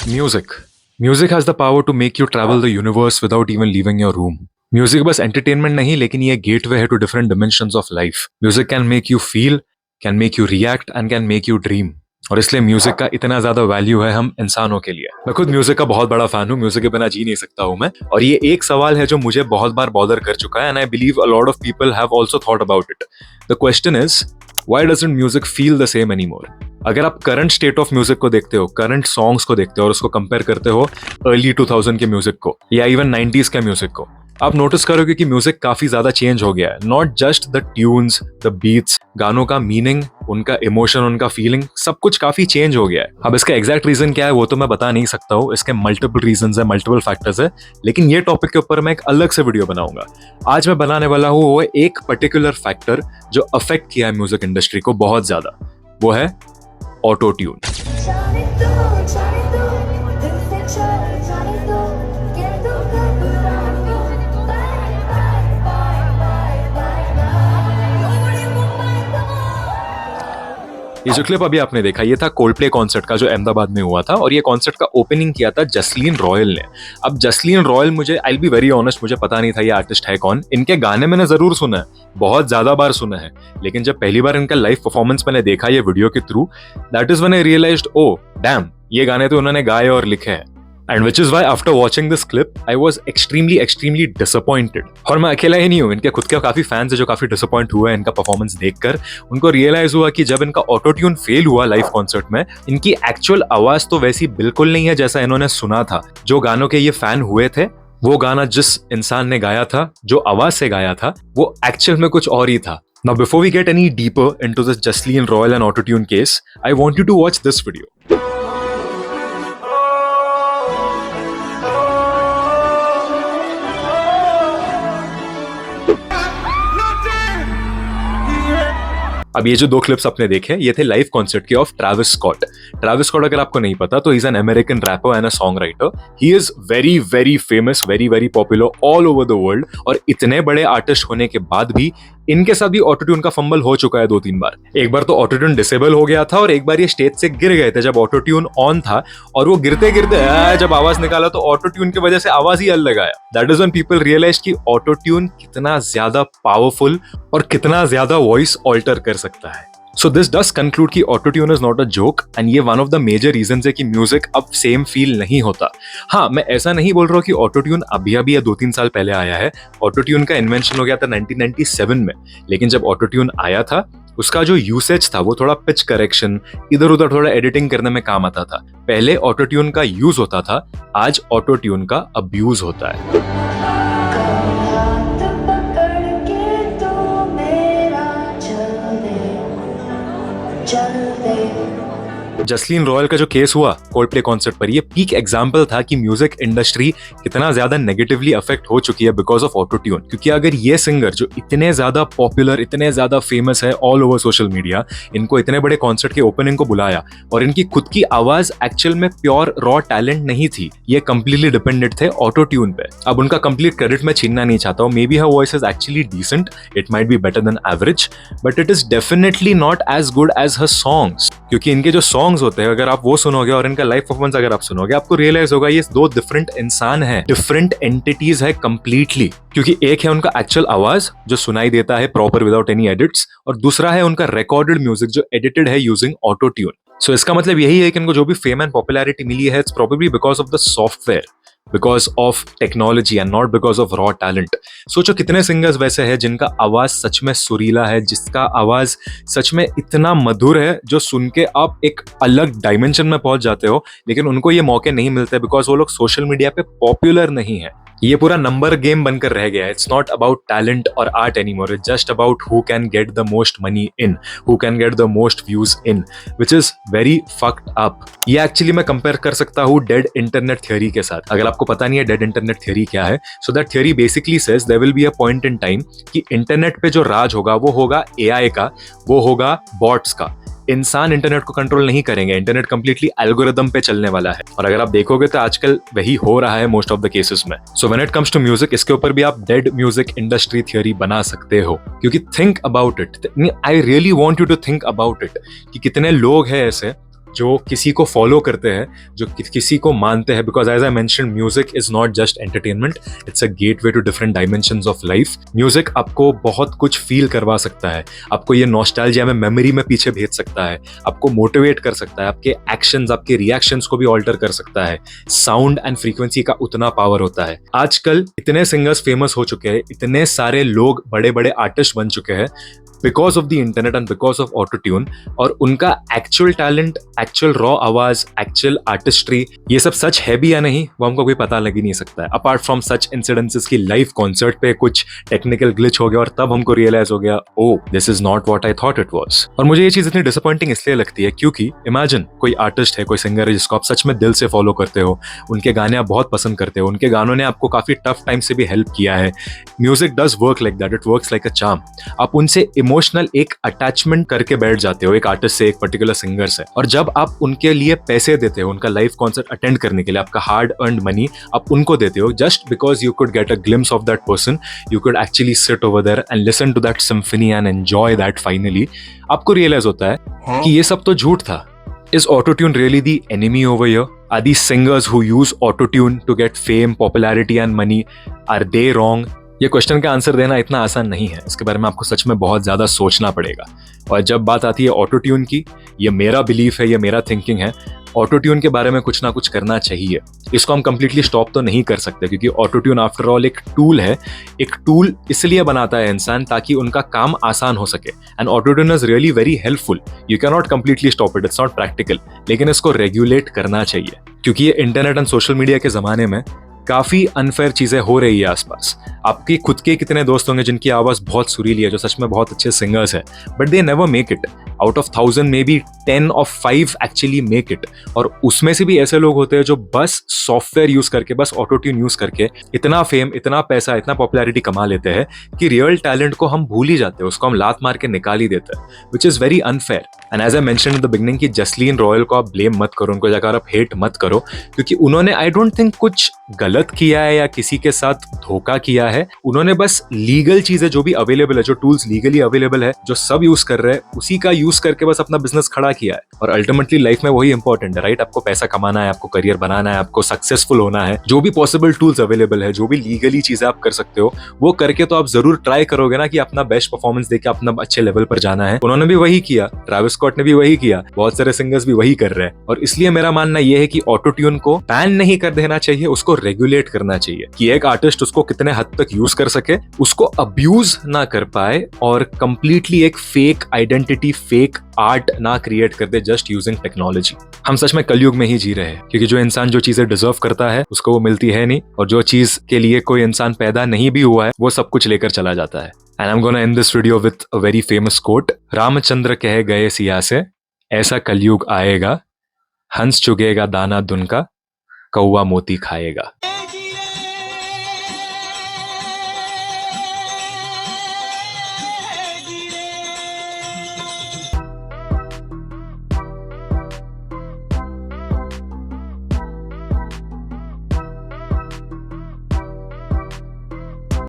Music. Music has the power to make you travel the universe without even leaving your room. Music बस entertainment नहीं लेकिन ये gateway है to different dimensions of life. Music can make you feel, can make you react and can make you dream. और इसलिए music का इतना ज्यादा वैल्यू है हम इंसानों के लिए. मैं खुद म्यूजिक का बहुत बड़ा फैन हूँ. म्यूजिक के बिना जी नहीं सकता हूँ मैं. और ये एक सवाल है जो मुझे बहुत बार बॉदर कर चुका है and I believe a lot of people have also thought about it. The question is, why doesn't music feel the same anymore? अगर आप करंट स्टेट ऑफ म्यूजिक को देखते हो, करंट सॉन्ग्स को देखते हो और उसको कंपेयर करते हो अर्ली 2000 के म्यूजिक को या इवन 90s के म्यूजिक को, आप नोटिस करोगे कि म्यूजिक काफी ज्यादा चेंज हो गया है. Not just the tunes, the beats, गानों का मीनिंग, उनका इमोशन, उनका फीलिंग, सब कुछ काफी चेंज हो गया है. अब इसका एग्जैक्ट रीजन क्या है वो तो मैं बता नहीं सकता हूँ. इसके मल्टीपल रीजंस है, मल्टीपल फैक्टर्स है. लेकिन ये टॉपिक के ऊपर मैं एक अलग से वीडियो बनाऊंगा. आज मैं बनाने वाला हूँ वो एक पर्टिकुलर फैक्टर जो अफेक्ट किया है म्यूजिक इंडस्ट्री को बहुत ज्यादा. वो है ऑटो ट्यून. ये जो क्लिप अभी आपने देखा ये था कोल्डप्ले कॉन्सर्ट का जो अहमदाबाद में हुआ था. और ये कॉन्सर्ट का ओपनिंग किया था जसलीन रॉयल ने. अब जसलीन रॉयल, मुझे I will be very honest, मुझे पता नहीं था ये आर्टिस्ट है कौन. इनके गाने मैंने जरूर सुना है, बहुत ज्यादा बार सुना है. लेकिन जब पहली बार इनका लाइव परफॉर्मेंस मैंने देखा ये वीडियो के through, that is when I realized, oh damn, ये गाने तो उन्होंने गाए और लिखे हैं. And which is why after watching this clip, I was extremely disappointed. और मैं अकेला ही नहीं हूँ, इनके खुद के काफी फैंस है जो काफी डिसअपॉइंट हुए हैं इनका परफॉर्मेंस देखकर. उनको रियलाइज हुआ कि जब इनका ऑटो ट्यून फेल हुआ लाइव कॉन्सर्ट में, इनकी एक्चुअल आवाज तो वैसी बिल्कुल नहीं है जैसा इन्होंने सुना था. जो गानों के ये फैन हुए थे, वो गाना जिस इंसान ने गाया था, जो आवाज से गाया था, वो एक्चुअल में कुछ और ही था. Now before we get any deeper into this Jasleen Royal and auto tune case, I want you to watch this video. अब ये जो दो क्लिप्स आपने देखे ये थे लाइव कॉन्सर्ट के ऑफ ट्रैविस स्कॉट. ट्रैविस स्कॉट अगर आपको नहीं पता तो he is an American rapper and a song writer. He is very famous, very popular all over the world. और इतने बड़े आर्टिस्ट होने के बाद भी इनके साथ भी ऑटोट्यून का फंबल हो चुका है 2-3 बार. एक बार तो ऑटोट्यून डिसेबल हो गया था और एक बार ये स्टेज से गिर गए थे जब ऑटोट्यून ऑन था. और वो गिरते जब आवाज निकाला तो ऑटोट्यून की वजह से आवाज ही अलग आया. That is when people realize कि ऑटोट्यून कितना ज्यादा पावरफुल और कितना ज्यादा वॉइस ऑल्टर कर सकता है. So this does conclude कि autotune is not a joke and ये one of the major reasons है कि म्यूजिक अब सेम फील नहीं होता. हाँ, मैं ऐसा नहीं बोल रहा हूँ कि ऑटोट्यून अभी या 2-3 साल पहले आया है. ऑटोट्यून का इन्वेंशन हो गया था 1997 में. लेकिन जब ऑटोट्यून आया था उसका जो यूसेज था वो थोड़ा पिच करेक्शन, इधर उधर थोड़ा एडिटिंग करने में काम आता था. पहले ऑटोट्यून का यूज होता था, आज ऑटोट्यून का अब्यूज होता है. जसलीन रॉयल का जो केस हुआ कोल्डप्ले कॉन्सर्ट पर, ये पीक एग्जांपल था कि म्यूजिक इंडस्ट्री कितना ज्यादा नेगेटिवली अफेक्ट हो चुकी है बिकॉज ऑफ ऑटो ट्यून. क्योंकि अगर ये सिंगर जो इतने ज्यादा पॉपुलर, इतने ज्यादा फेमस है ऑल ओवर सोशल मीडिया, इनको इतने बड़े कॉन्सर्ट के ओपनिंग को बुलाया और इनकी खुद की आवाज एक्चुअल में प्योर रॉ टैलेंट नहीं थी, ये कंप्लीटली डिपेंडेंट थे ऑटो ट्यून पे. अब उनका कंप्लीट क्रेडिट मैं छीनना नहीं चाहता हूँ. Maybe her voice is actually decent, it might be better than average, but it is definitely not as good as her songs. क्योंकि इनके जो सॉन्ग्स होते हैं अगर आप वो सुनोगे और इनका लाइव परफॉर्मेंस अगर आप सुनोगे, आपको रियलाइज होगा ये दो डिफरेंट इंसान हैं, डिफरेंट एंटिटीज है कंप्लीटली. क्योंकि एक है उनका एक्चुअल आवाज जो सुनाई देता है प्रॉपर विदाउट एनी एडिट्स, और दूसरा है उनका रिकॉर्डेड म्यूजिक जो एडिटेड है यूजिंग ऑटो ट्यून. सो इसका मतलब यही है कि इनको जो भी फेम एंड पॉपुलैरिटी मिली है, it's probably because of the software, because of technology and not because of raw talent. सोचो कितने सिंगर्स वैसे हैं जिनका आवाज सच में सुरीला है, जिसका आवाज सच में इतना मधुर है जो सुन के आप एक अलग डायमेंशन में पहुंच जाते हो, लेकिन उनको ये मौके नहीं मिलते बिकॉज वो लोग सोशल मीडिया पे पॉपुलर नहीं है. ये पूरा नंबर गेम बनकर रह गया है. इट्स नॉट अबाउट टैलेंट और art anymore. It's just about who can get the most money in, who can get the most views in, which is very fucked up. ये एक्चुअली मैं compare कर सकता हूँ डेड इंटरनेट थ्योरी के साथ. अगर आपको पता नहीं है डेड इंटरनेट थ्योरी क्या है, so that theory basically says there will be a point in time कि इंटरनेट पे जो राज होगा वो होगा एआई का, वो होगा बॉट्स का. इंसान इंटरनेट को कंट्रोल नहीं करेंगे. इंटरनेट कंप्लीटली एल्गोरिदम पे चलने वाला है. और अगर आप देखोगे तो आजकल वही हो रहा है मोस्ट ऑफ द केसेस में. So when it comes to music, इसके ऊपर भी आप डेड म्यूजिक इंडस्ट्री थ्योरी बना सकते हो. क्योंकि think about it, I really want you to think about it कि कितने लोग हैं ऐसे जो किसी को फॉलो करते हैं, जो किसी को मानते हैं, because as I mention music is not just entertainment, it's a gateway to different dimensions of life. Music आपको बहुत कुछ फील करवा सकता है, आपको ये नॉस्टैल्जिया में, मेमोरी में पीछे भेज सकता है, आपको मोटिवेट कर सकता है, आपके एक्शंस, आपके रिएक्शंस को भी ऑल्टर कर सकता है। साउंड एंड फ्रीक्वेंसी का उतना पावर होता है। आजकल इतने सिंगर्स फेमस हो चुके हैं, इतने सारे लोग बड़े बड़े आर्टिस्ट बन चुके हैं because of the internet and because of auto tune, और उनका एक्चुअल टैलेंट, एक्चुअल रॉ आवाज, एक्चुअल आर्टिस्ट्री, ये सब सच है भी या नहीं वो हमको कोई पता लग ही नहीं सकता है, अपार्ट फ्रॉम सच इंसिडेंसेस की लाइव कॉन्सर्ट पे कुछ टेक्निकल ग्लिच हो गया और तब हमको रियलाइज हो गया, oh this is not what I thought it was. और मुझे ये चीज इतनी डिसअपॉइंटिंग इसलिए लगती है क्योंकि इमेजिन कोई आर्टिस्ट है, कोई सिंगर है जिसको आप सच में दिल से फॉलो करते हो, उनके गाने आप बहुत पसंद करते हो, उनके गानों ने आपको काफी टफ टाइम से भी हेल्प किया है। Music does work like that, it works like a charm. आप उनसे इमोशनल एक अटैचमेंट करके बैठ जाते हो, एक आर्टिस्ट से, एक पर्टिकुलर सिंगर से, और जब आप उनके लिए पैसे देते हो, उनका लाइव कॉन्सर्ट अटेंड करने के लिए, आपका हार्ड अर्न्ड मनी आप उनको देते हो just because you could get a glimpse of that person, you could actually sit over there and listen to that symphony and enjoy that. Finally आपको realize होता है कि ये सब तो झूठ था। Is autotune really the enemy over here? Are these singers who use autotune to get fame, popularity and money, are they wrong? ये क्वेश्चन का आंसर देना इतना आसान नहीं है, इसके बारे में आपको सच में बहुत ज़्यादा सोचना पड़ेगा। और जब बात आती है ऑटो ट्यून की, ये मेरा बिलीफ है, ये मेरा थिंकिंग है, ऑटो ट्यून के बारे में कुछ ना कुछ करना चाहिए। इसको हम कंप्लीटली स्टॉप तो नहीं कर सकते क्योंकि ऑटो ट्यून आफ्टर ऑल एक टूल है। एक टूल इसलिए बनाता है इंसान ताकि उनका काम आसान हो सके, and auto tune is really very helpful. You can not completely stop it, it's not practical, लेकिन इसको रेगुलेट करना चाहिए क्योंकि ये इंटरनेट एंड सोशल मीडिया के ज़माने में काफ़ी अनफेयर चीज़ें हो रही है आसपास। आपके खुद के कितने दोस्त होंगे जिनकी आवाज़ बहुत सुरीली है, जो सच में बहुत अच्छे सिंगर्स हैं, but they never make it. Out of 1000 may be 10 or 5 actually make it. और उसमें से भी ऐसे लोग होते हैं जो बस सॉफ्टवेयर यूज़ करके, बस ऑटो ट्यून यूज़ करके इतना फेम, इतना पैसा, इतना पॉपुलैरिटी कमा लेते हैं कि रियल टैलेंट को हम भूल ही जाते हैं, उसको हम लात मार के निकाल ही देते हैं, which is very unfair. And as I mention in the beginning कि जसलीन रॉयल को आप ब्लेम मत करो, उनको जाकर आप हेट मत करो, क्योंकि उन्होंने आई डोंट थिंक कुछ गलत किया है या किसी के साथ धोखा किया है। उन्होंने बस लीगल चीजें जो भी अवेलेबल है, जो टूल्स लीगली अवेलेबल है, जो सब यूज कर रहे हैं, उसी का यूज करके बस अपना बिजनेस खड़ा किया है। और अल्टीमेटली लाइफ में वही इंपॉर्टेंट है, राइट? आपको पैसा कमाना है, आपको करियर बनाना है, आपको सक्सेसफुल होना है। जो भी पॉसिबल टूल्स अवेलेबल है, जो भी लीगली चीजें आप कर सकते हो, वो करके तो आप जरूर ट्राई करोगे ना कि अपना बेस्ट परफॉर्मेंस देके अपना अच्छे लेवल पर जाना है। उन्होंने भी वही किया, ट्रैविस स्कॉट ने भी वही किया, बहुत सारे सिंगर्स भी वही कर रहे हैं। और इसलिए मेरा मानना यह है कि ऑटो ट्यून को बैन नहीं कर देना चाहिए, उसको रेगुलेट करना चाहिए कि एक आर्टिस्ट उसको कितने हद तक यूज कर सके, उसको अब्यूज ना कर पाए और कंप्लीटली एक फेक आइडेंटिटी, फेक आर्ट ना क्रिएट कर दे जस्ट यूजिंग टेक्नोलॉजी। हम सच में कलयुग में ही जी रहे हैं क्योंकि जो इंसान जो चीजें डिजर्व करता है उसको वो मिलती है नहीं, और जो चीज के लिए कोई इंसान पैदा नहीं भी हुआ है वो सब कुछ लेकर चला जाता है। And I am gonna and this video with a very famous quote. Ramchandra कह गए सिया से, ऐसा कलयुग आएगा, हंस चुगेगा दाना दुन का, कौवा मोती खाएगा।